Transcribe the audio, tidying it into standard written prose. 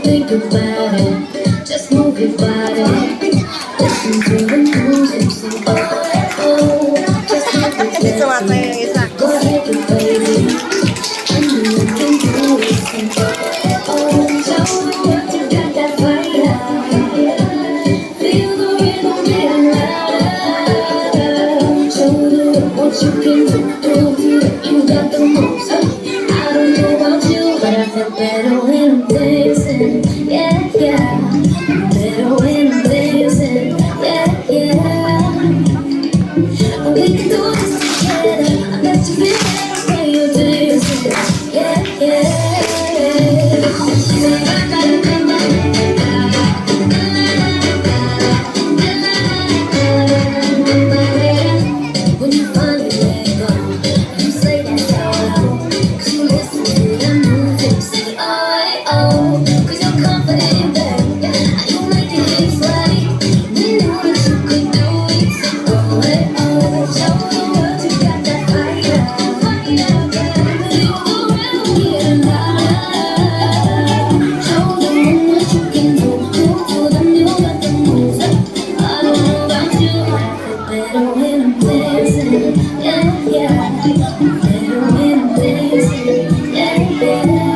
don't think about it. Just move your body. Listen to the music. Sing oh, oh. Just move your body. Sumasayo yung isa. Go ahead, baby. And you can do it. Sing oh, oh. Show me what you got that fire. Feel the rhythm getting louder. Show them what you can do. You got the moves. I don't know about you, but I feel better when I'm dancing. Yeah, yeah. Better when I'm dancing. Yeah, yeah. We can do this together. I bet you feel better when you're dancing. Yeah, yeah. When you finally let go, you say that's how I go. 'Cause you listen to the music, say oh, oh. 'Cause you're confident, babe. You make it hips right. We knew that you could do it, say oh, oh. Show the world you got that fire, fire, baby. Feel the rhythm getting louder. Show them what you can do, to them you got the moves. I don't know about you, I feel better when I'm dancing. Yeah, yeah. Better when I'm dancing. Yeah, yeah.